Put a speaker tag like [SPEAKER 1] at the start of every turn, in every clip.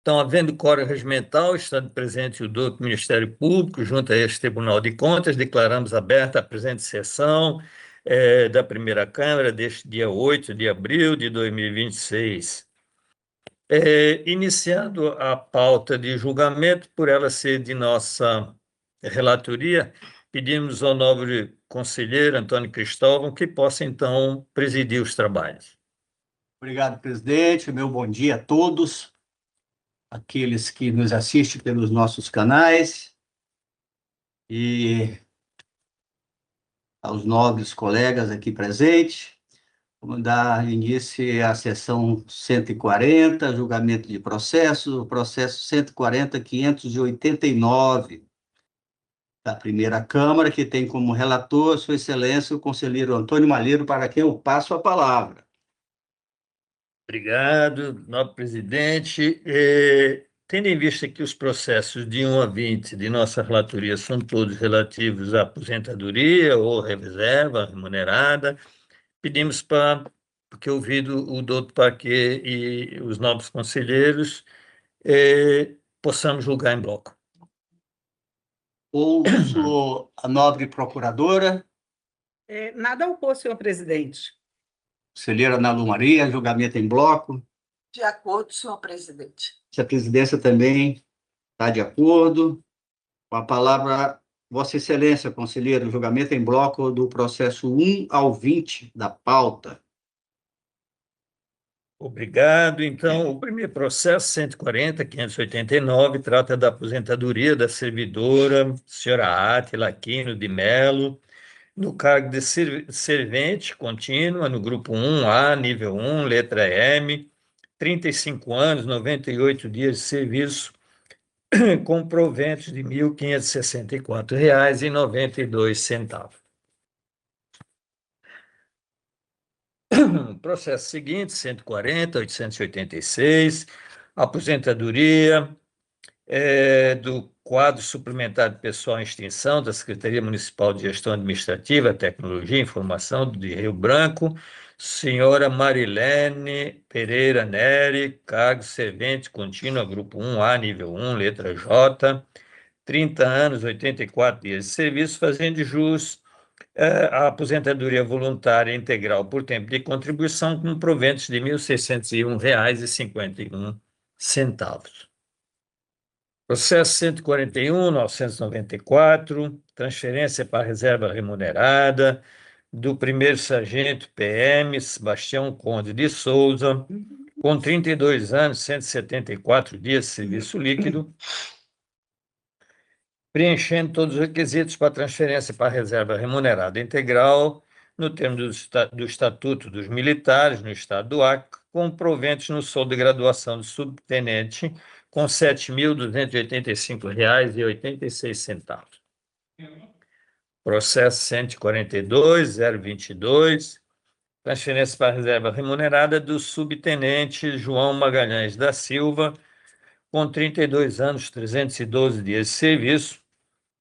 [SPEAKER 1] Então, havendo quórum regimental, estando presente o doutor do Ministério Público, junto a este Tribunal de Contas, declaramos aberta a presente sessão da primeira Câmara deste dia 8 de abril de 2026. Iniciando a pauta de julgamento, por ela ser de nossa relatoria, pedimos ao nobre conselheiro Antônio Cristóvão que possa, então, presidir os trabalhos.
[SPEAKER 2] Obrigado, presidente. Meu bom dia a todos, aqueles que nos assistem pelos nossos canais e aos nobres colegas aqui presentes. Vamos dar início à sessão 140, julgamento de processo, o processo 140.589 da primeira Câmara, que tem como relator Sua Excelência o conselheiro Antônio Malheiro, para quem eu passo a palavra.
[SPEAKER 1] Obrigado, nobre presidente. Tendo em vista que os processos de 1 a 20 de nossa relatoria são todos relativos à aposentadoria ou reserva remunerada, pedimos para que, ouvido o doutor Paquet e os nobres conselheiros, possamos julgar em bloco.
[SPEAKER 2] Ouço a nobre procuradora.
[SPEAKER 3] Nada a opor, senhor presidente.
[SPEAKER 2] Conselheira Ana Lu Maria, julgamento em bloco.
[SPEAKER 4] De acordo, senhor presidente.
[SPEAKER 2] Se a presidência também está de acordo. Com a palavra, Vossa Excelência, conselheiro, julgamento em bloco do processo 1 ao 20 da pauta.
[SPEAKER 1] Obrigado. Então, o primeiro processo, 140.589, trata da aposentadoria da servidora, senhora Átila Aquino de Melo, no cargo de servente contínua, no grupo 1A, nível 1, letra M, 35 anos, 98 dias de serviço, com proventos de R$ 1.564,92. Processo seguinte, 140.886, aposentadoria do quadro suplementar de pessoal em extinção da Secretaria Municipal de Gestão Administrativa, Tecnologia e Informação de Rio Branco, senhora Marilene Pereira Neri, cargo servente contínua, grupo 1A, nível 1, letra J, 30 anos, 84 dias de serviço, fazendo jus a aposentadoria voluntária integral por tempo de contribuição com proventos de R$ 1.601,51. Processo 141.994, transferência para reserva remunerada do primeiro sargento PM Sebastião Conde de Souza, com 32 anos, 174 dias de serviço líquido, preenchendo todos os requisitos para transferência para reserva remunerada integral, no termo do Estatuto dos Militares, no Estado do Acre, com proventos no soldo de graduação de subtenente, com R$ 7.285,86. Processo 142.022, transferência para reserva remunerada do subtenente João Magalhães da Silva, com 32 anos, 312 dias de serviço,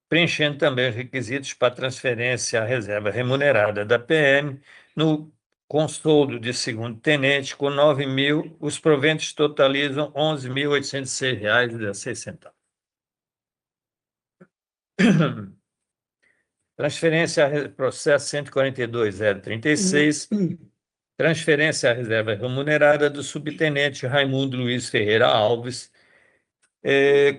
[SPEAKER 1] preenchendo também os requisitos para transferência à reserva remunerada da PM, com soldo de segundo tenente, com 9.000, os proventos totalizam R$ 11.806,16. Transferência, processo 142.036, transferência à reserva remunerada do subtenente Raimundo Luiz Ferreira Alves,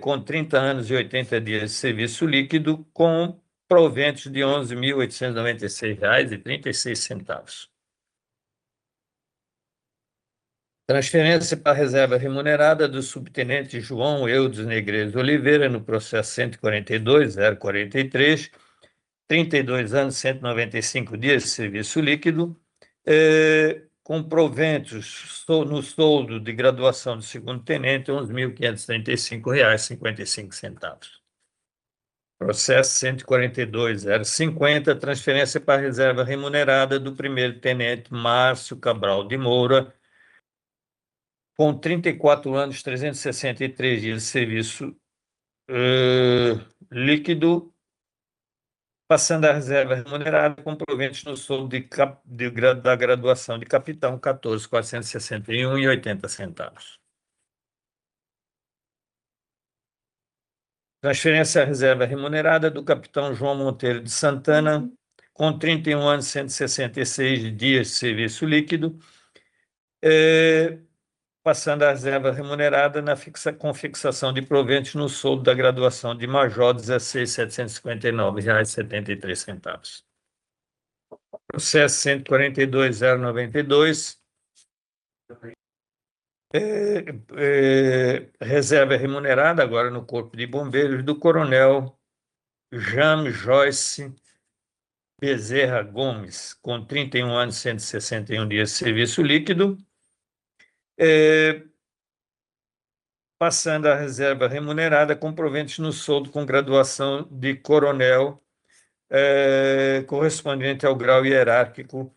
[SPEAKER 1] com 30 anos e 80 dias de serviço líquido, com proventos de R$ 11.896,36. Transferência para a reserva remunerada do subtenente João Eudes Negreiros Oliveira, no processo 142.043, 32 anos, 195 dias de serviço líquido, com proventos no soldo de graduação de segundo tenente, R$ 11.535,55. Processo 142.050, transferência para a reserva remunerada do primeiro tenente Márcio Cabral de Moura, com 34 anos, 363 dias de serviço líquido, passando a reserva remunerada com proventos no soldo da graduação de capitão, R$ 14.461,80. Transferência à reserva remunerada do capitão João Monteiro de Santana, com 31 anos e 166 dias de serviço líquido, passando a reserva remunerada com fixação de proventos no soldo da graduação de major, R$ 16.759,73. Processo 142.092, reserva remunerada, agora no Corpo de Bombeiros, do coronel James Joyce Bezerra Gomes, com 31 anos e 161 dias de serviço líquido, passando a reserva remunerada com proventos no soldo com graduação de coronel, correspondente ao grau hierárquico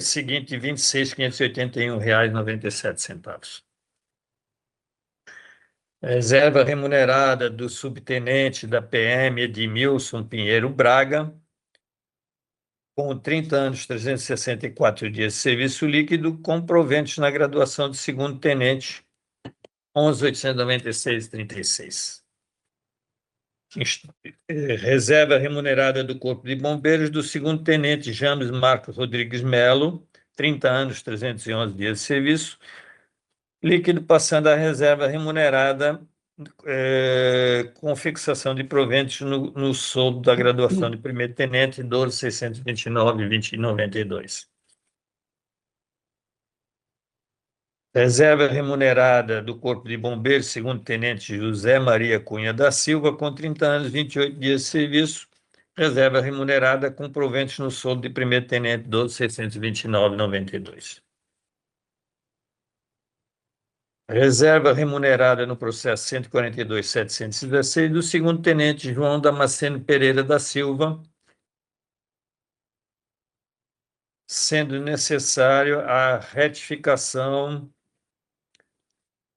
[SPEAKER 1] seguinte, R$ 26.581,97. Reserva remunerada do subtenente da PM Edmilson Pinheiro Braga, com 30 anos, 364 dias de serviço líquido, com proventos na graduação de segundo tenente, 11.896,36. Reserva remunerada do Corpo de Bombeiros do segundo tenente James Marcos Rodrigues Melo, 30 anos, 311 dias de serviço líquido, passando a reserva remunerada com fixação de proventos no soldo da graduação de primeiro tenente, 12.629,92. Reserva remunerada do Corpo de Bombeiros, segundo tenente José Maria Cunha da Silva, com 30 anos, 28 dias de serviço. Reserva remunerada com proventos no soldo de primeiro tenente, 12.629,92. Reserva remunerada no processo 142.716 do segundo tenente João Damasceno Pereira da Silva, sendo necessário a retificação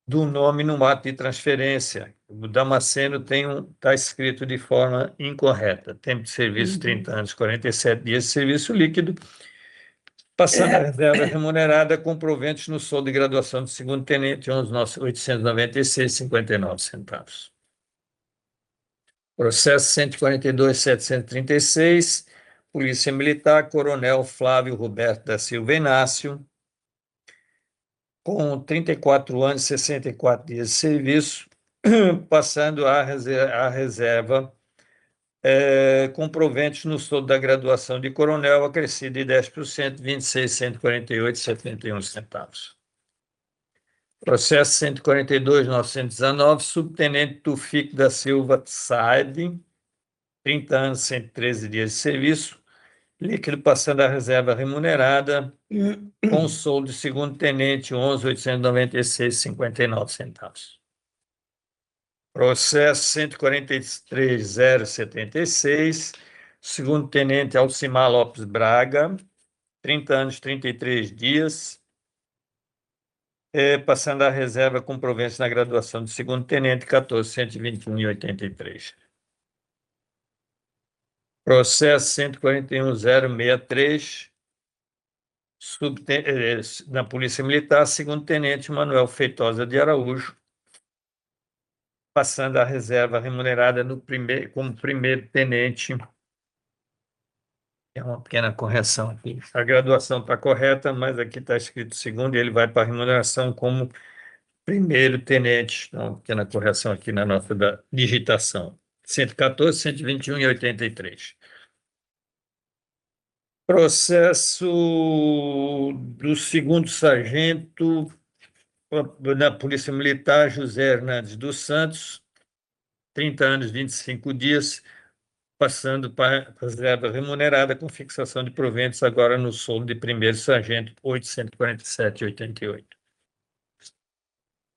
[SPEAKER 1] do nome no ato de transferência. O Damasceno está escrito de forma incorreta. Tempo de serviço, 30 anos, 47 dias de serviço líquido, passando a reserva remunerada com proventos no soldo de graduação de segundo tenente, 11.896,59. Processo 142.736, Polícia Militar, Coronel Flávio Roberto da Silva Inácio, com 34 anos e 64 dias de serviço, passando a reserva com proventos no soldo da graduação de coronel, acrescido de 10%, 26.148,71. Processo 142.919, subtenente Tufik da Silva Saad, 30 anos, 113 dias de serviço, líquido passando a reserva remunerada, com soldo de segundo tenente, 11.896,59. Processo 143.076, segundo tenente Alcimar Lopes Braga, 30 anos, 33 dias, passando a reserva com proventos na graduação de segundo tenente, 14.121,83. Processo 141.063, na Polícia Militar, segundo tenente Manuel Feitosa de Araújo, passando a reserva remunerada como primeiro tenente. É uma pequena correção aqui. A graduação está correta, mas aqui está escrito segundo e ele vai para a remuneração como primeiro tenente. Então, uma pequena correção aqui na nota da digitação. 114, 121,83. Processo do segundo sargento na Polícia Militar, José Hernandes dos Santos, 30 anos, 25 dias, passando para reserva remunerada com fixação de proventos agora no soldo de primeiro sargento, 847,88.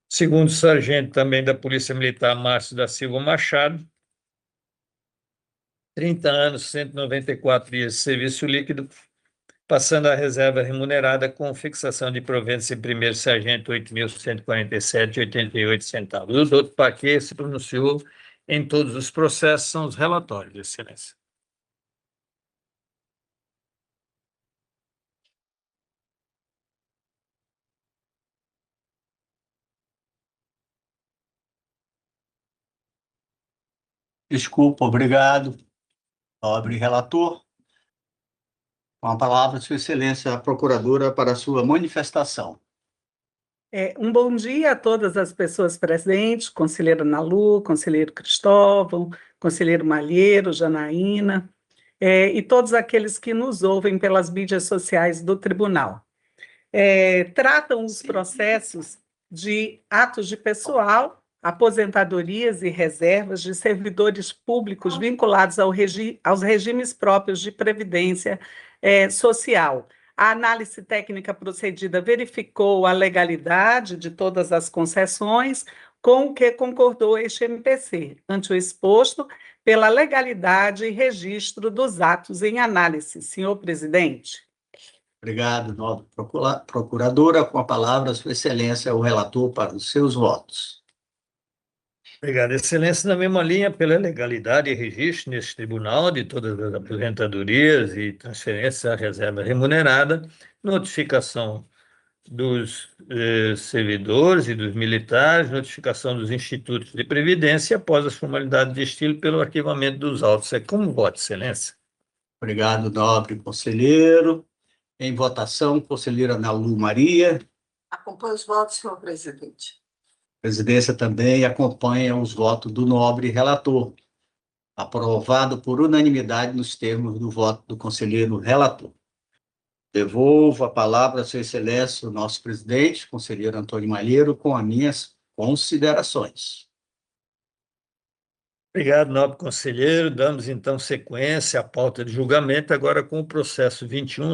[SPEAKER 1] Segundo sargento também da Polícia Militar, Márcio da Silva Machado, 30 anos, 194 dias de serviço líquido, passando a reserva remunerada com fixação de proventos de primeiro sargento, 8.147,88. O doutor Paquet se pronunciou em todos os processos, são os relatórios, Excelência.
[SPEAKER 2] Desculpa, obrigado. Nobre relator, com a palavra, Sua Excelência, a Procuradora, para a sua manifestação.
[SPEAKER 3] Um bom dia a todas as pessoas presentes, conselheira Nalu, conselheiro Cristóvão, conselheiro Malheiro, Janaína, e todos aqueles que nos ouvem pelas mídias sociais do tribunal. Tratam os processos de atos de pessoal, aposentadorias e reservas de servidores públicos vinculados aos regimes próprios de previdência social. A análise técnica procedida verificou a legalidade de todas as concessões, com o que concordou este MPC, ante o exposto, pela legalidade e registro dos atos em análise. Senhor presidente.
[SPEAKER 2] Obrigado, nobre procuradora. Com a palavra, Sua Excelência, o relator, para os seus votos.
[SPEAKER 1] Obrigado, Excelência. Na mesma linha, pela legalidade e registro neste tribunal de todas as aposentadorias e transferências à reserva remunerada, notificação dos servidores e dos militares, notificação dos institutos de previdência após as formalidades de estilo pelo arquivamento dos autos. É como voto, Excelência.
[SPEAKER 2] Obrigado, nobre conselheiro. Em votação, conselheira Nalu Maria.
[SPEAKER 4] Acompanho os votos, senhor presidente.
[SPEAKER 2] A presidência também acompanha os votos do nobre relator. Aprovado por unanimidade nos termos do voto do conselheiro relator. Devolvo a palavra a Sua Excelência, o nosso presidente, conselheiro Antônio Malheiro, com as minhas considerações.
[SPEAKER 1] Obrigado, nobre conselheiro. Damos então sequência à pauta de julgamento, agora com o processo 21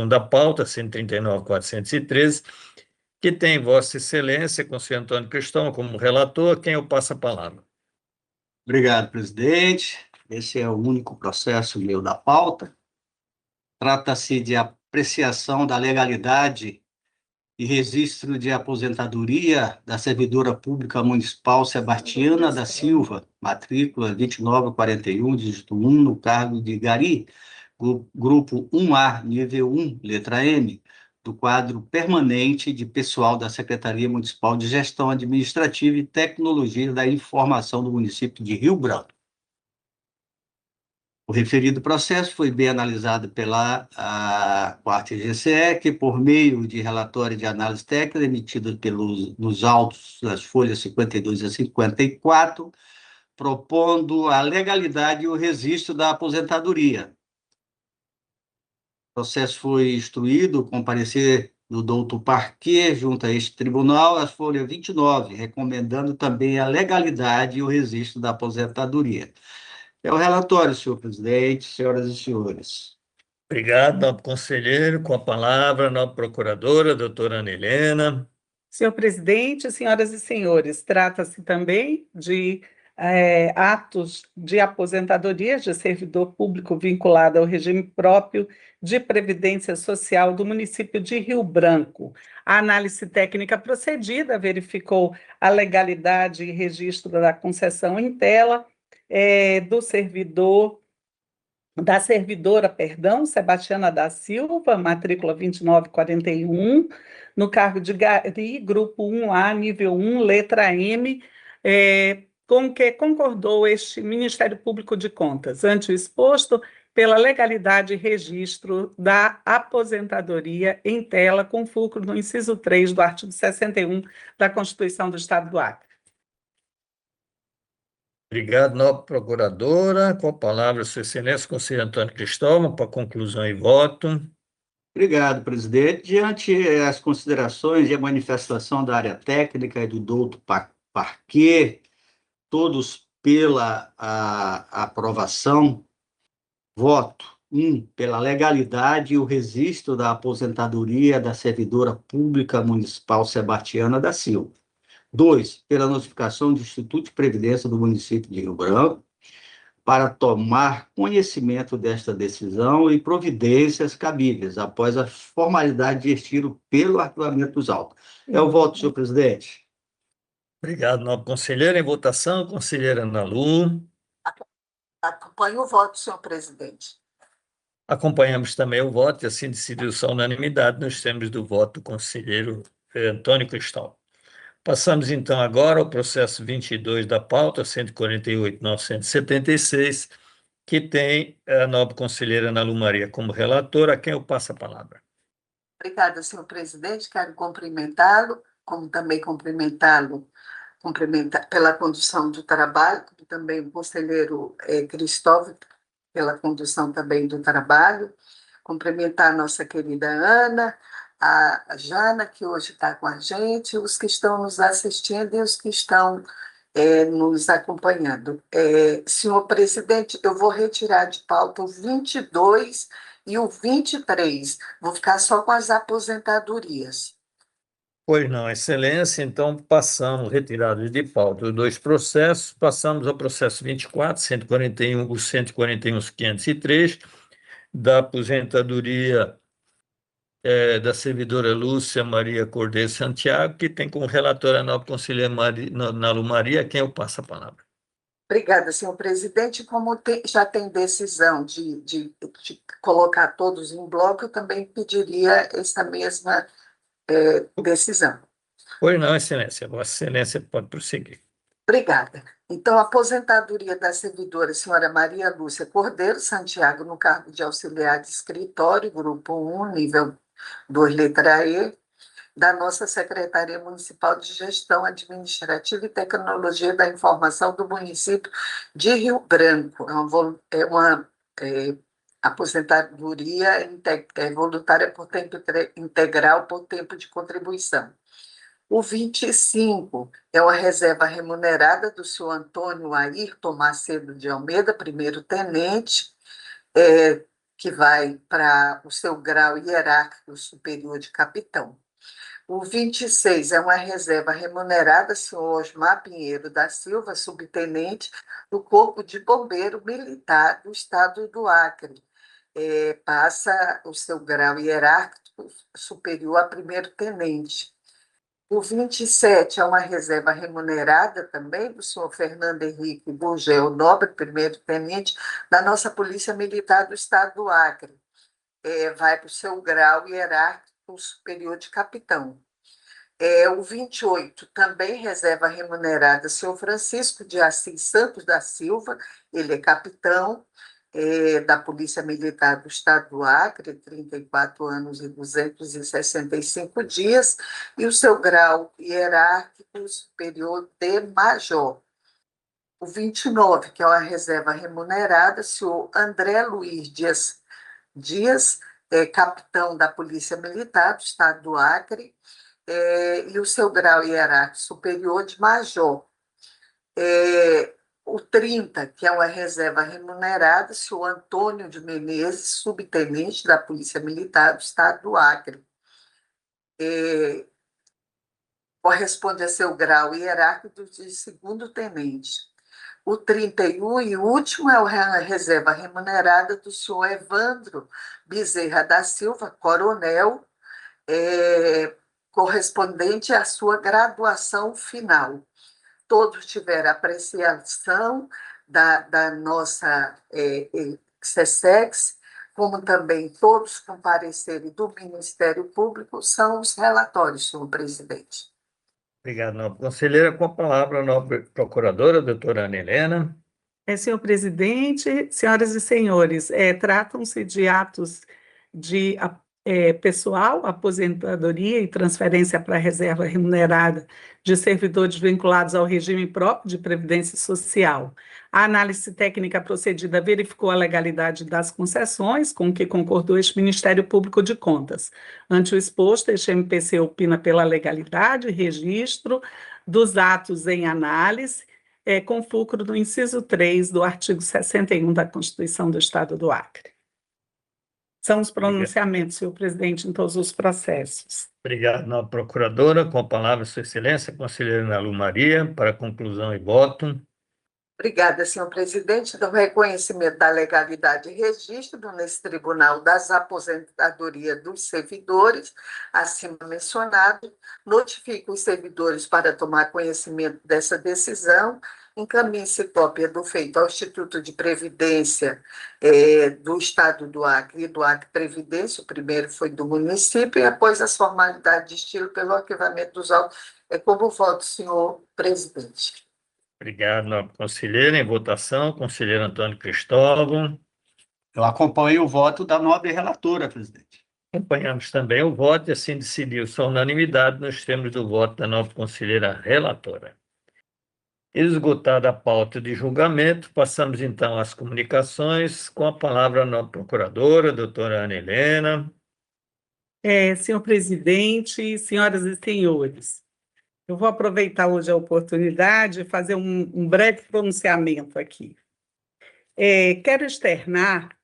[SPEAKER 1] da pauta, 139.413, que tem Vossa Excelência, conselheiro Antônio Cristóvão, como relator, quem eu passo a palavra.
[SPEAKER 2] Obrigado, presidente. Esse é o único processo meu da pauta. Trata-se de apreciação da legalidade e registro de aposentadoria da servidora pública municipal Sebastiana da Silva, matrícula 2941, dígito 1, no cargo de Gari, grupo 1A, nível 1, letra M, do quadro permanente de pessoal da Secretaria Municipal de Gestão Administrativa e Tecnologia da Informação do município de Rio Branco. O referido processo foi bem analisado pela quarta GCE, que, por meio de relatório de análise técnica emitido nos autos das folhas 52 a 54, propondo a legalidade e o registro da aposentadoria. O processo foi instruído com parecer do doutor Parquet, junto a este tribunal, as folhas 29, recomendando também a legalidade e o registro da aposentadoria. É o relatório, senhor presidente, senhoras e senhores.
[SPEAKER 1] Obrigado, nobre conselheiro. Com a palavra, nobre procuradora, doutora Ana Helena.
[SPEAKER 3] Senhor presidente, senhoras e senhores, trata-se também de atos de aposentadoria de servidor público vinculado ao regime próprio de previdência social do município de Rio Branco. A análise técnica procedida verificou a legalidade e registro da concessão em tela da servidora, Sebastiana da Silva, matrícula 2941, no cargo de Gari, grupo 1A, nível 1, letra M, com que concordou este Ministério Público de Contas, ante o exposto, pela legalidade e registro da aposentadoria em tela, com fulcro no inciso 3 do artigo 61 da Constituição do Estado do Acre.
[SPEAKER 1] Obrigado, nobre procuradora. Com a palavra, Sua Excelência, conselheiro Antônio Cristóvão, para conclusão e voto.
[SPEAKER 2] Obrigado, presidente. Diante as considerações e a manifestação da área técnica e do doutor Parquet, todos pela aprovação, voto 1, pela legalidade e o registro da aposentadoria da servidora pública municipal Sebastiana da Silva. 2, pela notificação do Instituto de Previdência do município de Rio Branco, para tomar conhecimento desta decisão e providências cabíveis, após a formalidade de estilo pelo arquivamento dos autos. É o voto, senhor presidente.
[SPEAKER 1] Obrigado, nobre conselheiro. Em votação, conselheira Nalu.
[SPEAKER 4] Acompanho o voto, senhor presidente.
[SPEAKER 1] Acompanhamos também o voto e assim decidiu sua unanimidade nos termos do voto do conselheiro Antônio Cristóvão. Passamos, então, agora ao processo 22 da pauta, 148.976, que tem a nobre conselheira Ana Lu Maria como relatora, a quem eu passo a palavra.
[SPEAKER 4] Obrigada, senhor presidente. Quero cumprimentá-lo, como também cumprimentá-lo pela condução do trabalho, como também o conselheiro Cristóvão, pela condução também do trabalho. Cumprimentar a nossa querida Ana, a Jana, que hoje está com a gente, os que estão nos assistindo e os que estão nos acompanhando. Senhor presidente, eu vou retirar de pauta o 22 e o 23. Vou ficar só com as aposentadorias.
[SPEAKER 1] Pois não, Excelência, então passamos, retirados de pauta os dois processos, passamos ao processo 24, 141, o 141.503, da aposentadoria da servidora Lúcia Maria Cordeiro Santiago, que tem como relatora a nobre conselheira Ana Lu Maria, a quem eu passo a palavra.
[SPEAKER 4] Obrigada, senhor presidente. Como já tem decisão de colocar todos em bloco, eu também pediria essa mesma decisão.
[SPEAKER 1] Pois não, Excelência. Vossa Excelência pode prosseguir.
[SPEAKER 4] Obrigada. Então, a aposentadoria da servidora senhora Maria Lúcia Cordeiro Santiago, no cargo de auxiliar de escritório, grupo 1, nível 2, letra E, da nossa Secretaria Municipal de Gestão Administrativa e Tecnologia da Informação do município de Rio Branco. É uma aposentadoria voluntária por tempo integral, por tempo de contribuição. O 25 é uma reserva remunerada do senhor Antônio Ayrton Macedo de Almeida, primeiro-tenente, que vai para o seu grau hierárquico superior de capitão. O 26 é uma reserva remunerada, senhor Osmar Pinheiro da Silva, subtenente do Corpo de Bombeiro Militar do Estado do Acre. Passa o seu grau hierárquico superior a primeiro-tenente. O 27 é uma reserva remunerada também do senhor Fernando Henrique Gurgel Nobre, primeiro-tenente da nossa Polícia Militar do Estado do Acre. Vai para o seu grau hierárquico superior de capitão. O 28, também reserva remunerada, senhor Francisco de Assis Santos da Silva, ele é capitão da Polícia Militar do Estado do Acre, 34 anos e 265 dias, e o seu grau hierárquico superior de major. O 29, que é uma reserva remunerada, senhor André Luiz Dias, capitão da Polícia Militar do Estado do Acre, e o seu grau hierárquico superior de major. O 30, que é uma reserva remunerada, senhor Antônio de Menezes, subtenente da Polícia Militar do Estado do Acre. Corresponde a seu grau hierárquico de segundo-tenente. O 31 e último é a reserva remunerada do senhor Evandro Bezerra da Silva, coronel, correspondente à sua graduação final. Todos tiveram apreciação da nossa SESEX, como também todos com parecer do Ministério Público, são os relatórios, senhor presidente.
[SPEAKER 1] Obrigado, nobre conselheira. Com a palavra, a nobre procuradora, doutora Ana Helena.
[SPEAKER 3] Senhor presidente, senhoras e senhores, tratam-se de atos de pessoal, aposentadoria e transferência para a reserva remunerada de servidores vinculados ao regime próprio de previdência social. A análise técnica procedida verificou a legalidade das concessões, com que concordou este Ministério Público de Contas. Ante o exposto, este MPC opina pela legalidade e registro dos atos em análise, com fulcro no inciso 3 do artigo 61 da Constituição do Estado do Acre. São os pronunciamentos, senhor presidente, em todos os processos.
[SPEAKER 1] Obrigado, nobre procuradora. Com a palavra, Sua Excelência, a conselheira Ana Lu Maria, para conclusão e voto.
[SPEAKER 4] Obrigada, senhor presidente. Do reconhecimento da legalidade e registro nesse Tribunal das Aposentadorias dos Servidores, acima mencionado, notifico os servidores para tomar conhecimento dessa decisão encaminhe-se cópia do feito ao Instituto de Previdência do Estado do Acre e do Acre Previdência. O primeiro foi do município, e após as formalidades de estilo pelo arquivamento dos autos. É como voto, senhor presidente.
[SPEAKER 1] Obrigado, nobre conselheira. Em votação, conselheiro Antônio Cristóvão.
[SPEAKER 2] Eu acompanho o voto da nobre relatora, presidente.
[SPEAKER 1] Acompanhamos também o voto e assim decidiu-se a unanimidade nos termos do voto da nobre conselheira relatora. Esgotada a pauta de julgamento, passamos então às comunicações, com a palavra a nossa procuradora, doutora Ana Helena.
[SPEAKER 3] Senhor presidente, senhoras e senhores, eu vou aproveitar hoje a oportunidade de fazer um breve pronunciamento aqui. Quero externar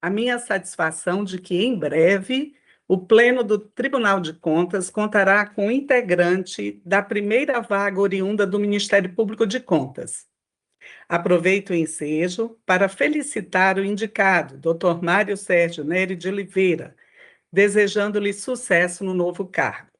[SPEAKER 3] a minha satisfação de que, em breve, o Pleno do Tribunal de Contas contará com integrante da primeira vaga oriunda do Ministério Público de Contas. Aproveito o ensejo para felicitar o indicado, Dr. Mário Sérgio Nery de Oliveira, desejando-lhe sucesso no novo cargo.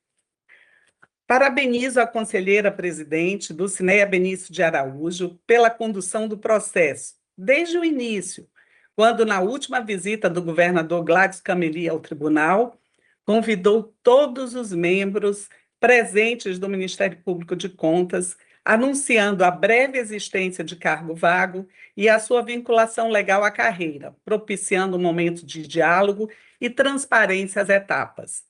[SPEAKER 3] Parabenizo a conselheira presidente Dulcineia Benício de Araújo pela condução do processo, desde o início, quando, na última visita do governador Gladys Cameli ao tribunal, convidou todos os membros presentes do Ministério Público de Contas, anunciando a breve existência de cargo vago e a sua vinculação legal à carreira, propiciando um momento de diálogo e transparência às etapas.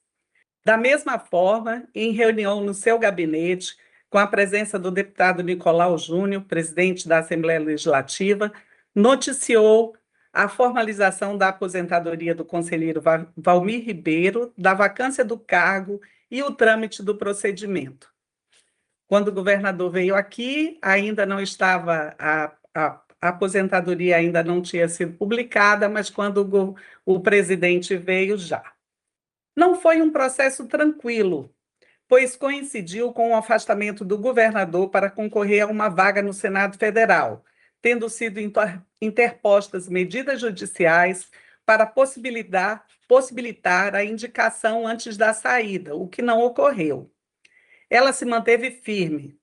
[SPEAKER 3] Da mesma forma, em reunião no seu gabinete, com a presença do deputado Nicolau Júnior, presidente da Assembleia Legislativa, noticiou a formalização da aposentadoria do conselheiro Valmir Ribeiro, da vacância do cargo e o trâmite do procedimento. Quando o governador veio aqui, ainda não estava, a aposentadoria ainda não tinha sido publicada, mas quando o presidente veio, já. Não foi um processo tranquilo, pois coincidiu com o afastamento do governador para concorrer a uma vaga no Senado Federal, tendo sido interpostas medidas judiciais para possibilitar a indicação antes da saída, o que não ocorreu. Ela se manteve firme.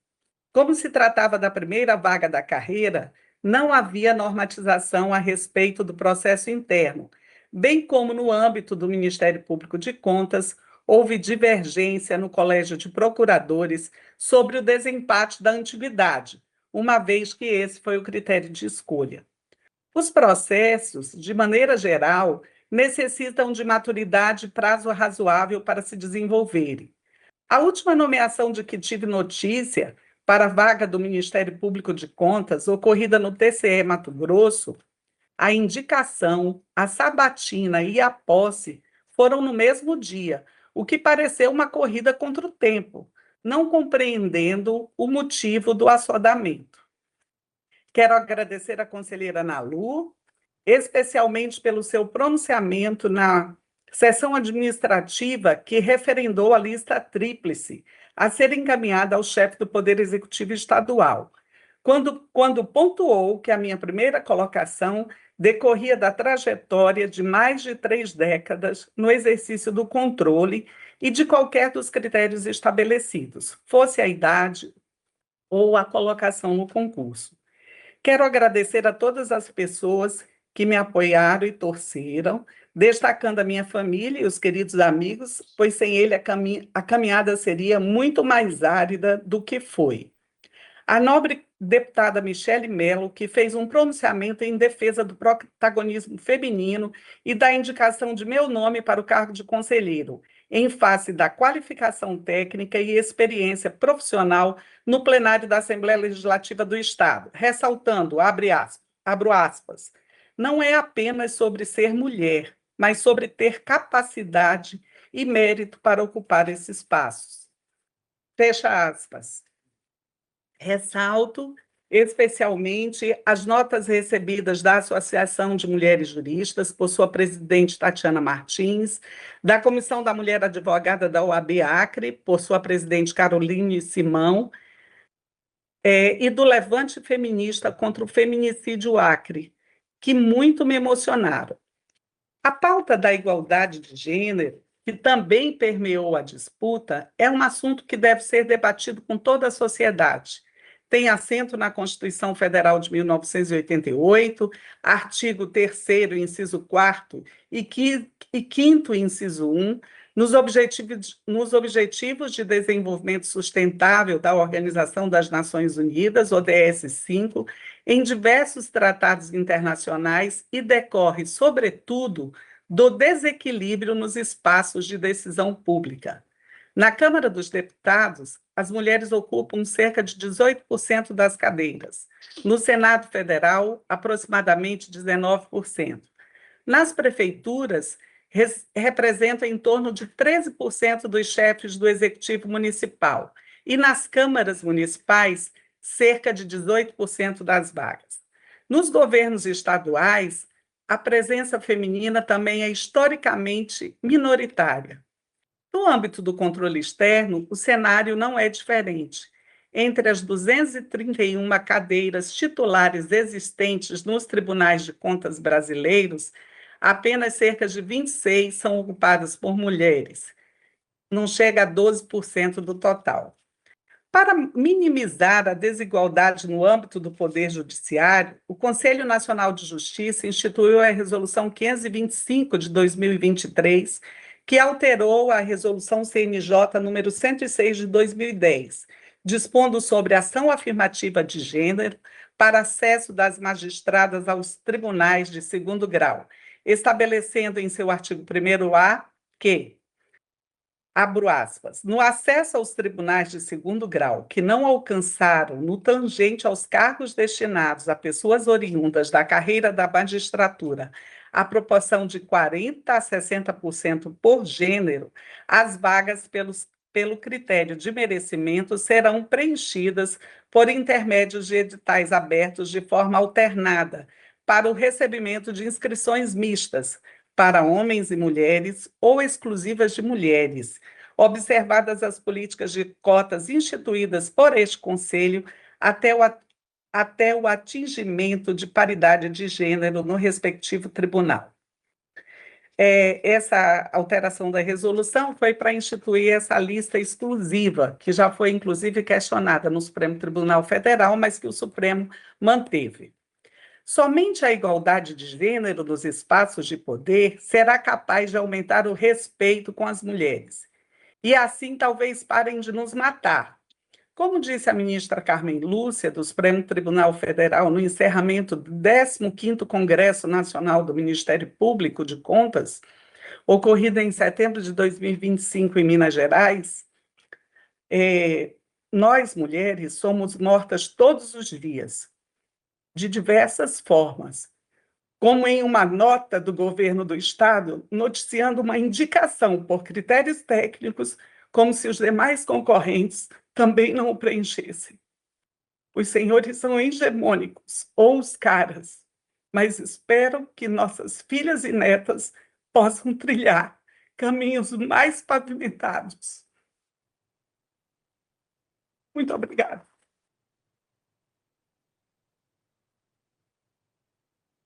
[SPEAKER 3] Como se tratava da primeira vaga da carreira, não havia normatização a respeito do processo interno, bem como no âmbito do Ministério Público de Contas, houve divergência no Colégio de Procuradores sobre o desempate da antiguidade, uma vez que esse foi o critério de escolha. Os processos, de maneira geral, necessitam de maturidade e prazo razoável para se desenvolverem. A última nomeação de que tive notícia para a vaga do Ministério Público de Contas, ocorrida no TCE Mato Grosso, a indicação, a sabatina e a posse foram no mesmo dia, o que pareceu uma corrida contra o tempo, não compreendendo o motivo do assodamento. Quero agradecer à conselheira Nalu, especialmente pelo seu pronunciamento na sessão administrativa que referendou a lista tríplice a ser encaminhada ao chefe do Poder Executivo Estadual, quando pontuou que a minha primeira colocação decorria da trajetória de mais de 3 décadas no exercício do controle e de qualquer dos critérios estabelecidos, fosse a idade ou a colocação no concurso. Quero agradecer a todas as pessoas que me apoiaram e torceram, destacando a minha família e os queridos amigos, pois sem ele a caminhada seria muito mais árida do que foi. A nobre deputada Michele Mello, que fez um pronunciamento em defesa do protagonismo feminino e da indicação de meu nome para o cargo de conselheiro, em face da qualificação técnica e experiência profissional no plenário da Assembleia Legislativa do Estado, ressaltando, abro aspas, não é apenas sobre ser mulher, mas sobre ter capacidade e mérito para ocupar esses espaços. Fecha aspas. Ressalto especialmente as notas recebidas da Associação de Mulheres Juristas, por sua presidente Tatiana Martins, da Comissão da Mulher Advogada da OAB Acre, por sua presidente Caroline Simão, e do Levante Feminista contra o Feminicídio Acre, que muito me emocionaram. A pauta da igualdade de gênero, que também permeou a disputa, é um assunto que deve ser debatido com toda a sociedade, tem assento na Constituição Federal de 1988, artigo 3º, inciso 4º e 5º, inciso 1, nos Objetivos de Desenvolvimento Sustentável da Organização das Nações Unidas, ODS 5, em diversos tratados internacionais e decorre, sobretudo, do desequilíbrio nos espaços de decisão pública. Na Câmara dos Deputados, as mulheres ocupam cerca de 18% das cadeiras. No Senado Federal, aproximadamente 19%. Nas prefeituras, representam em torno de 13% dos chefes do Executivo Municipal. E nas câmaras municipais, cerca de 18% das vagas. Nos governos estaduais, a presença feminina também é historicamente minoritária. No âmbito do controle externo, o cenário não é diferente. Entre as 231 cadeiras titulares existentes nos tribunais de contas brasileiros, apenas cerca de 26 são ocupadas por mulheres. Não chega a 12% do total. Para minimizar a desigualdade no âmbito do Poder Judiciário, o Conselho Nacional de Justiça instituiu a Resolução 525 de 2023, que alterou a Resolução CNJ número 106 de 2010, dispondo sobre ação afirmativa de gênero para acesso das magistradas aos tribunais de segundo grau, estabelecendo em seu artigo 1º-A que, abro aspas, no acesso aos tribunais de segundo grau que não alcançaram no tangente aos cargos destinados a pessoas oriundas da carreira da magistratura a proporção de 40% a 60% por gênero, as vagas pelo critério de merecimento serão preenchidas por intermédio de editais abertos de forma alternada para o recebimento de inscrições mistas, para homens e mulheres ou exclusivas de mulheres, observadas as políticas de cotas instituídas por este Conselho até o atingimento de paridade de gênero no respectivo tribunal. Essa alteração da resolução foi para instituir essa lista exclusiva, que já foi, inclusive, questionada no Supremo Tribunal Federal, mas que o Supremo manteve. Somente a igualdade de gênero nos espaços de poder será capaz de aumentar o respeito com as mulheres. E assim talvez parem de nos matar. Como disse a ministra Carmen Lúcia, do Supremo Tribunal Federal, no encerramento do 15º Congresso Nacional do Ministério Público de Contas, ocorrido em setembro de 2025 em Minas Gerais, nós, mulheres, somos mortas todos os dias, de diversas formas, como em uma nota do governo do Estado, noticiando uma indicação por critérios técnicos, como se os demais concorrentes também não o preenchessem. Os senhores são hegemônicos, ou os caras, mas espero que nossas filhas e netas possam trilhar caminhos mais pavimentados. Muito obrigada.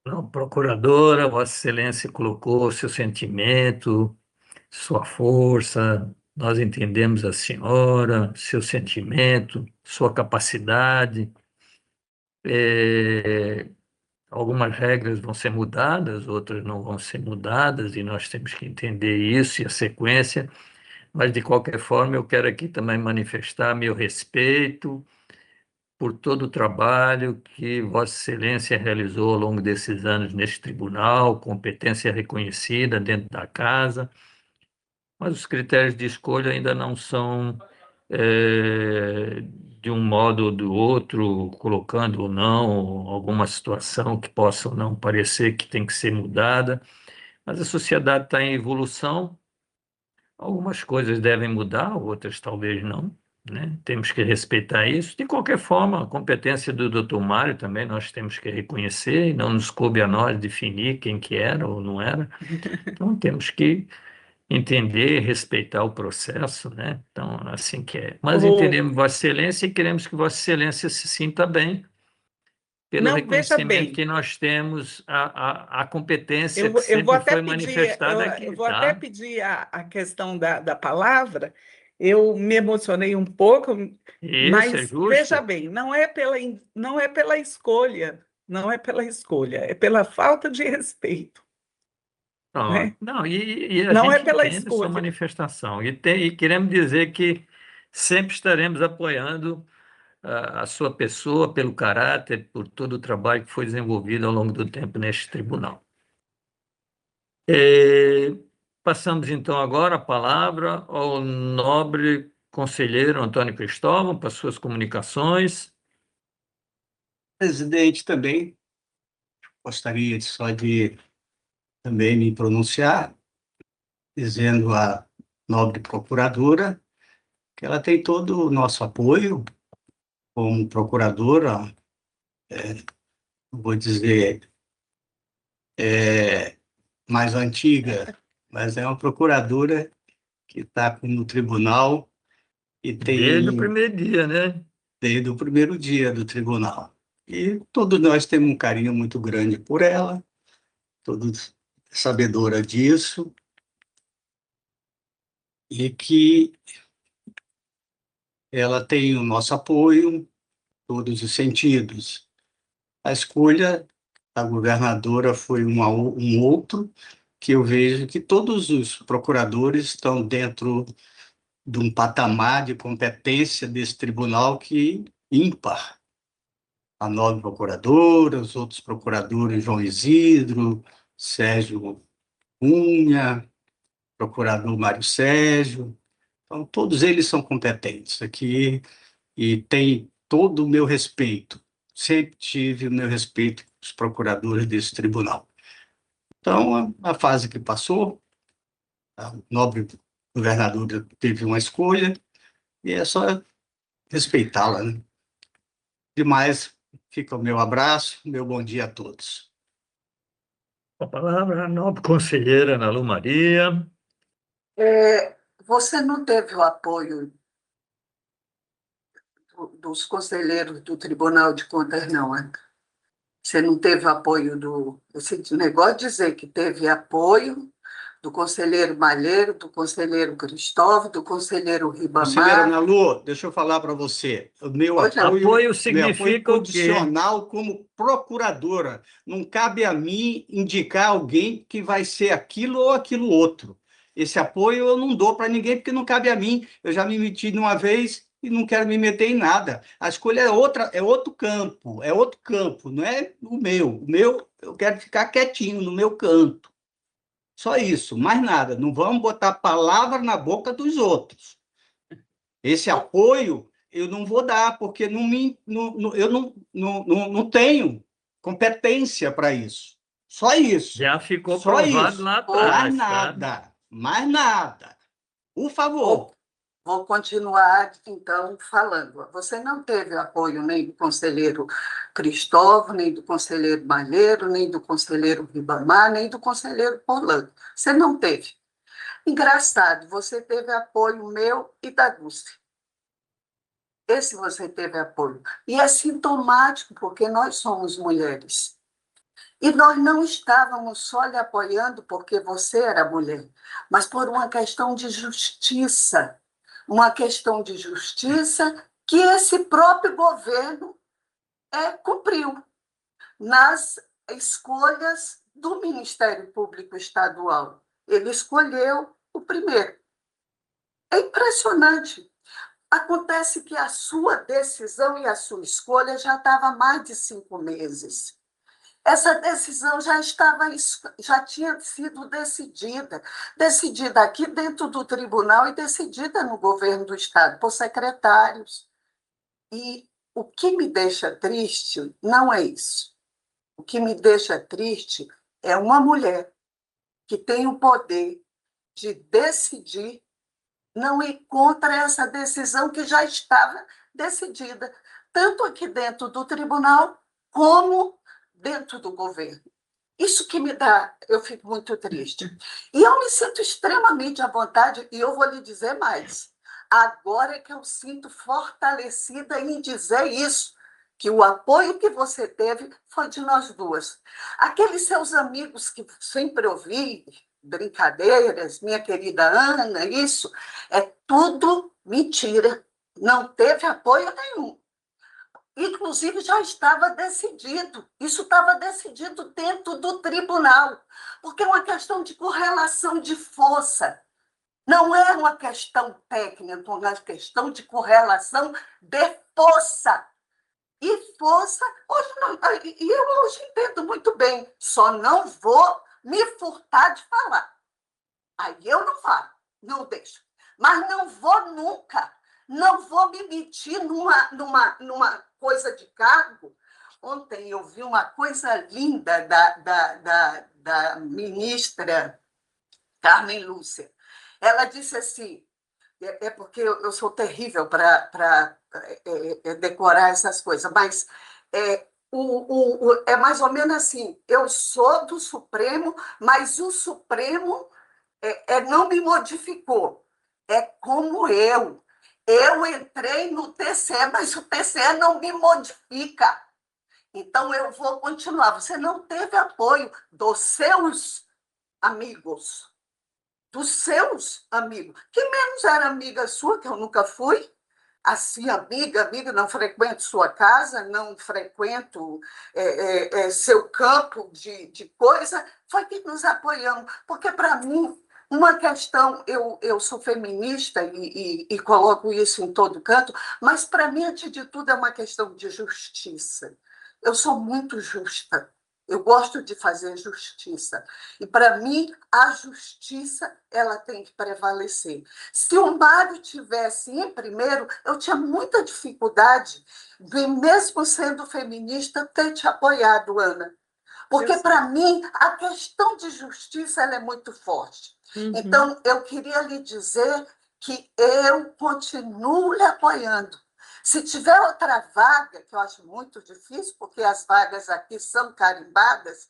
[SPEAKER 1] Não, procuradora, Vossa Excelência colocou seu sentimento, sua força, nós entendemos a senhora, seu sentimento, sua capacidade. Algumas regras vão ser mudadas, outras não vão ser mudadas, e nós temos que entender isso e a sequência, mas, de qualquer forma, eu quero aqui também manifestar meu respeito por todo o trabalho que Vossa Excelência realizou ao longo desses anos neste tribunal, competência reconhecida dentro da casa, mas os critérios de escolha ainda não são de um modo ou do outro, colocando ou não alguma situação que possa ou não parecer que tem que ser mudada, mas a sociedade está em evolução, algumas coisas devem mudar, outras talvez não, né? Temos que respeitar isso. De qualquer forma, a competência do Dr. Mário também nós temos que reconhecer, e não nos coube a nós definir quem que era ou não era, então temos que entender, respeitar o processo, né? Então, assim que é. Mas entendemos Vossa Excelência e queremos que Vossa Excelência se sinta bem pelo reconhecimento que nós temos, a competência que sempre foi manifestada aqui.
[SPEAKER 3] Eu vou até pedir a questão da palavra, Eu me emocionei um pouco,
[SPEAKER 1] Isso é
[SPEAKER 3] mas veja
[SPEAKER 1] justo.
[SPEAKER 3] bem, não é pela escolha, não é pela escolha, é pela falta de respeito,
[SPEAKER 1] Pronto.
[SPEAKER 3] né?
[SPEAKER 1] Não, e a
[SPEAKER 3] Não é
[SPEAKER 1] gente
[SPEAKER 3] pela
[SPEAKER 1] entende sua
[SPEAKER 3] escolha.
[SPEAKER 1] manifestação. E queremos dizer que sempre estaremos apoiando a sua pessoa pelo caráter, por todo o trabalho que foi desenvolvido ao longo do tempo neste tribunal. Eh, Passamos então agora a palavra ao nobre conselheiro Antônio Cristóvão para suas comunicações.
[SPEAKER 2] Presidente, também gostaria só de também me pronunciar, dizendo à nobre procuradora que ela tem todo o nosso apoio como procuradora, vou dizer, mais antiga, mas é uma procuradora que está no tribunal e
[SPEAKER 1] Desde o
[SPEAKER 2] tem
[SPEAKER 1] primeiro dia, né?
[SPEAKER 2] desde o primeiro dia do tribunal. E todos nós temos um carinho muito grande por ela, todos sabedora disso, e que ela tem o nosso apoio em todos os sentidos. A escolha da governadora foi um outro, que eu vejo que todos os procuradores estão dentro de um patamar de competência desse tribunal que ímpar. A nova procuradora, os outros procuradores, João Isidro, Sérgio Cunha, procurador Mário Sérgio. Então, todos eles são competentes aqui e têm todo o meu respeito. Sempre tive o meu respeito com os procuradores desse tribunal. Então, a fase que passou, a nobre governadora teve uma escolha e é só respeitá-la, né? Demais, fica o meu abraço, meu bom dia a todos.
[SPEAKER 1] A palavra à nobre conselheira Ana Lu Maria.
[SPEAKER 4] Você não teve o apoio dos conselheiros do Tribunal de Contas, não, né? Você não teve o apoio do... Esse negócio de dizer que teve apoio do conselheiro Malheiro, do conselheiro Cristóvão, do conselheiro
[SPEAKER 2] Conselheira
[SPEAKER 4] Ribamar.
[SPEAKER 2] Ana Lu, deixa eu falar para você. O
[SPEAKER 4] Hoje,
[SPEAKER 1] Apoio
[SPEAKER 2] meu apoio
[SPEAKER 1] significa o quê?
[SPEAKER 2] condicional como procuradora. Não cabe a mim indicar alguém que vai ser aquilo ou aquilo outro. Esse apoio eu não dou para ninguém porque não cabe a mim. Eu já me meti de uma vez e não quero me meter em nada. A escolha é outra, é outro campo, não é o meu. O meu, eu quero ficar quietinho no meu canto. Só isso, mais nada. Não vamos botar palavra na boca dos outros. Esse apoio eu não vou dar, porque eu não tenho competência para isso. Só isso.
[SPEAKER 1] Já ficou
[SPEAKER 2] Só
[SPEAKER 1] provado
[SPEAKER 2] isso.
[SPEAKER 1] lá
[SPEAKER 4] vou,
[SPEAKER 2] Mais
[SPEAKER 1] atrás, tá?
[SPEAKER 2] nada. Mais nada. Por favor.
[SPEAKER 4] vou, vou continuar, então, falando. Você não teve apoio nem do conselheiro Cristóvão, nem do conselheiro Malheiro, nem do conselheiro Ribamar, nem do conselheiro Polanco. Você não teve. Engraçado, você teve apoio meu e da Dulce. Esse você teve apoio. E é sintomático, porque nós somos mulheres. E nós não estávamos só lhe apoiando porque você era mulher, mas por uma questão de justiça. Uma questão de justiça que esse próprio governo cumpriu nas escolhas do Ministério Público Estadual. Ele escolheu o primeiro. É impressionante. Acontece que a sua decisão e a sua escolha já estava há mais de 5 meses. Essa decisão já tinha sido decidida aqui dentro do tribunal e decidida no governo do estado por secretários. E o que me deixa triste não é isso. O que me deixa triste é uma mulher que tem o poder de decidir não ir contra essa decisão que já estava decidida, tanto aqui dentro do tribunal como dentro do governo. Isso que me dá, eu fico muito triste. E eu me sinto extremamente à vontade, e eu vou lhe dizer mais. Agora é que eu sinto fortalecida em dizer isso, que o apoio que você teve foi de nós duas. Aqueles seus amigos que sempre ouvi brincadeiras, minha querida Ana, isso é tudo mentira. Não teve apoio nenhum. Inclusive, já estava decidido. Isso estava decidido dentro do tribunal, porque é uma questão de correlação de força. Não é uma questão técnica, é uma questão de correlação de força. E força, hoje não, e eu hoje entendo muito bem, só não vou me furtar de falar. Aí eu não falo, não deixo. Mas não vou nunca, não vou me meter numa coisa de cargo. Ontem eu vi uma coisa linda da ministra Carmen Lúcia. Ela disse assim, porque eu sou terrível para decorar essas coisas, mas é mais ou menos assim, eu sou do Supremo, mas o Supremo não me modificou, é como eu. Eu entrei no TCE, mas o TCE não me modifica. Então, eu vou continuar. Você não teve apoio dos seus amigos, que menos era amiga sua, que eu nunca fui, assim, amiga, não frequento sua casa, não frequento seu campo de coisa, foi que nos apoiamos, porque para mim, uma questão, eu sou feminista e coloco isso em todo canto, mas para mim, antes de tudo, é uma questão de justiça. Eu sou muito justa. Eu gosto de fazer justiça. E, para mim, a justiça ela tem que prevalecer. Se o Mário tivesse em primeiro, eu tinha muita dificuldade de, mesmo sendo feminista, ter te apoiado, Ana. Porque, para mim, a questão de justiça ela é muito forte.
[SPEAKER 3] Uhum.
[SPEAKER 4] Então, eu queria lhe dizer que eu continuo lhe apoiando. Se tiver outra vaga, que eu acho muito difícil, porque as vagas aqui são carimbadas,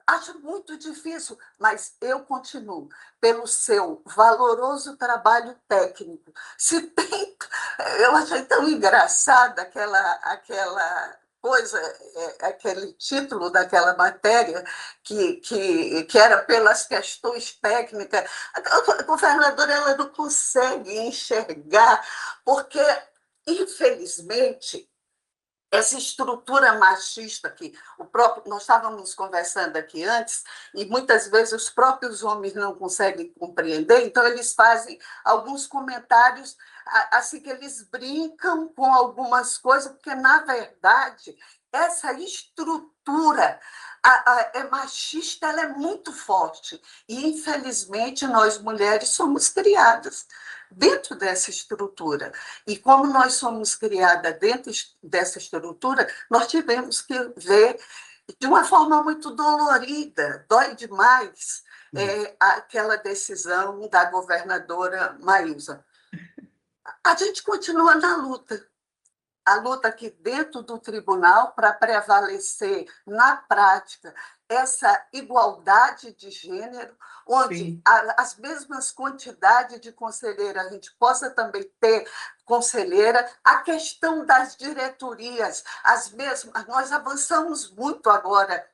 [SPEAKER 4] acho muito difícil, mas eu continuo pelo seu valoroso trabalho técnico. Se tem, eu achei tão engraçada aquela coisa, aquele título daquela matéria que era pelas questões técnicas. A governadora ela não consegue enxergar, porque, infelizmente, essa estrutura machista que nós estávamos conversando aqui antes, e muitas vezes os próprios homens não conseguem compreender, então eles fazem alguns comentários assim que eles brincam com algumas coisas, porque, na verdade, essa estrutura machista ela é muito forte. E, infelizmente, nós mulheres somos criadas dentro dessa estrutura. E como nós somos criadas dentro dessa estrutura, nós tivemos que ver de uma forma muito dolorida, dói demais, aquela decisão da governadora Maísa. A gente continua na luta. A luta aqui dentro do tribunal para prevalecer, na prática, essa igualdade de gênero, onde as mesmas quantidades de conselheira a gente possa também ter conselheira, a questão das diretorias, as mesmas. Nós avançamos muito agora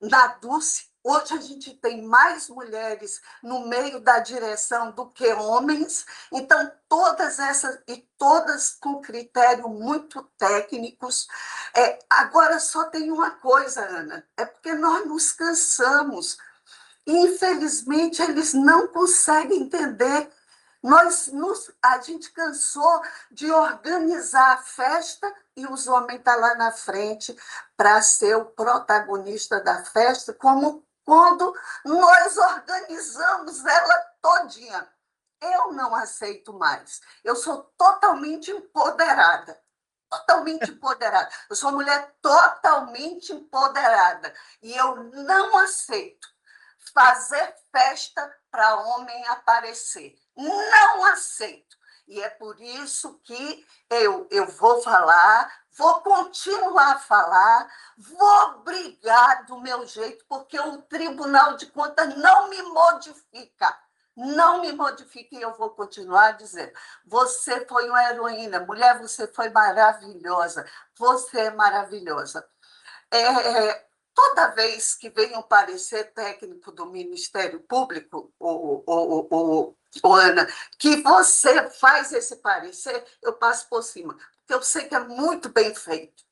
[SPEAKER 4] na Dulce. Hoje a gente tem mais mulheres no meio da direção do que homens, então todas essas, e todas com critérios muito técnicos. Agora só tem uma coisa, Ana, é porque nós nos cansamos. Infelizmente, eles não conseguem entender. A gente cansou de organizar a festa e os homens estão lá na frente para ser o protagonista da festa, como quando nós organizamos ela todinha. Eu não aceito mais. Eu sou totalmente empoderada. Totalmente empoderada. Eu sou uma mulher totalmente empoderada. E eu não aceito fazer festa para homem aparecer. Não aceito. E é por isso que eu vou falar, vou continuar a falar, vou brigar do meu jeito, porque o Tribunal de Contas não me modifica. Não me modifique, e eu vou continuar dizendo. Você foi uma heroína, mulher, você foi maravilhosa. Você é maravilhosa. toda vez que vem um parecer técnico do Ministério Público, Ana, que você faz esse parecer, eu passo por cima, porque eu sei que é muito bem feito.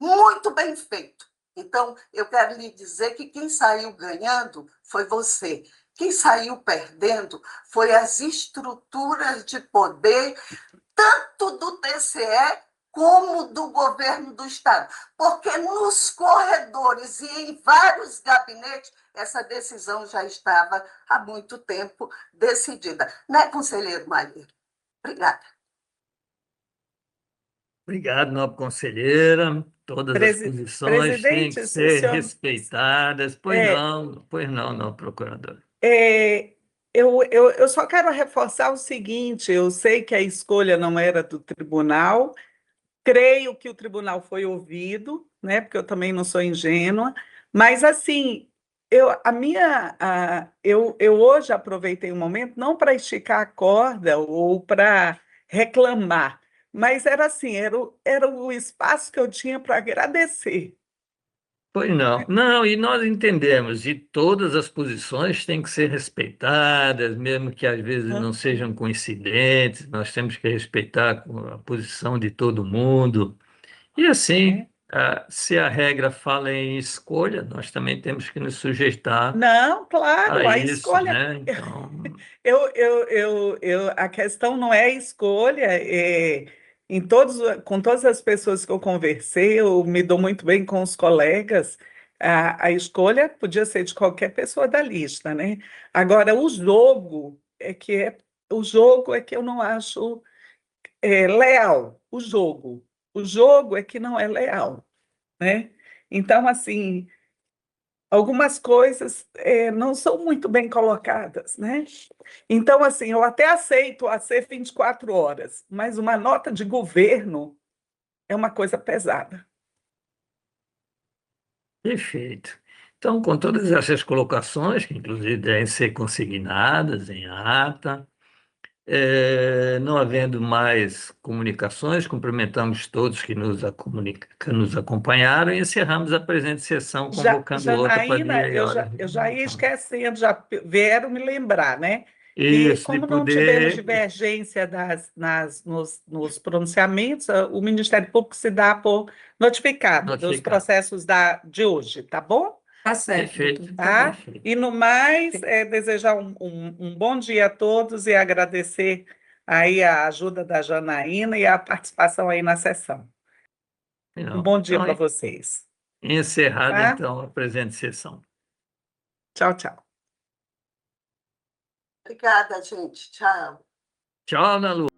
[SPEAKER 4] Muito bem feito. Então, eu quero lhe dizer que quem saiu ganhando foi você. Quem saiu perdendo foi as estruturas de poder, tanto do TCE como do governo do Estado. Porque nos corredores e em vários gabinetes, essa decisão já estava há muito tempo decidida. Não é, conselheiro Maria? Obrigada.
[SPEAKER 1] Obrigado, nobre conselheira. Todas as posições têm que
[SPEAKER 3] Presidente,
[SPEAKER 1] ser respeitadas. Pois não, procurador.
[SPEAKER 3] Eu só quero reforçar o seguinte: eu sei que a escolha não era do tribunal, creio que o tribunal foi ouvido, né, porque eu também não sou ingênua, mas assim, eu hoje aproveitei o momento não para esticar a corda ou para reclamar, mas era assim, era o espaço que eu tinha para agradecer.
[SPEAKER 1] Pois não. Não, e nós entendemos, e todas as posições têm que ser respeitadas, mesmo que às vezes não sejam coincidentes, nós temos que respeitar a posição de todo mundo. E assim, se a regra fala em escolha, nós também temos que nos sujeitar
[SPEAKER 3] Não,
[SPEAKER 1] a
[SPEAKER 3] claro, a
[SPEAKER 1] isso,
[SPEAKER 3] escolha.
[SPEAKER 1] né? Então,
[SPEAKER 3] A questão não é escolha. Com todas as pessoas que eu conversei, eu me dou muito bem com os colegas. A escolha podia ser de qualquer pessoa da lista, né? Agora, o jogo é que eu não acho leal. O jogo é que não é leal, né? Então, assim, algumas coisas não são muito bem colocadas, né? Então, assim, eu até aceito a ser 24 horas, mas uma nota de governo é uma coisa pesada.
[SPEAKER 1] perfeito. Então, com todas essas colocações, que inclusive devem ser consignadas em ata, não havendo mais comunicações, cumprimentamos todos que nos acompanharam e encerramos a presente sessão, convocando outra para
[SPEAKER 3] Janaína,
[SPEAKER 1] dia e hora.
[SPEAKER 3] eu já ia esquecendo, já vieram me lembrar, né? Que
[SPEAKER 1] Isso, de
[SPEAKER 3] como não tivemos
[SPEAKER 1] poder
[SPEAKER 3] divergência nos pronunciamentos, o Ministério Público se dá por notificado dos
[SPEAKER 1] notificar.
[SPEAKER 3] processos de hoje, tá bom?
[SPEAKER 5] Tá certo,
[SPEAKER 1] Perfeito.
[SPEAKER 5] doutor.
[SPEAKER 3] Tá?
[SPEAKER 1] Perfeito.
[SPEAKER 3] E no mais, desejar um bom dia a todos e agradecer aí a ajuda da Janaína e a participação aí na sessão. Um
[SPEAKER 1] Não.
[SPEAKER 3] bom dia
[SPEAKER 1] Então,
[SPEAKER 3] para vocês.
[SPEAKER 1] encerrada
[SPEAKER 3] Tá?
[SPEAKER 1] então a presente sessão.
[SPEAKER 3] Tchau, tchau.
[SPEAKER 4] Obrigada, gente. Tchau.
[SPEAKER 1] Tchau, Ana Lu.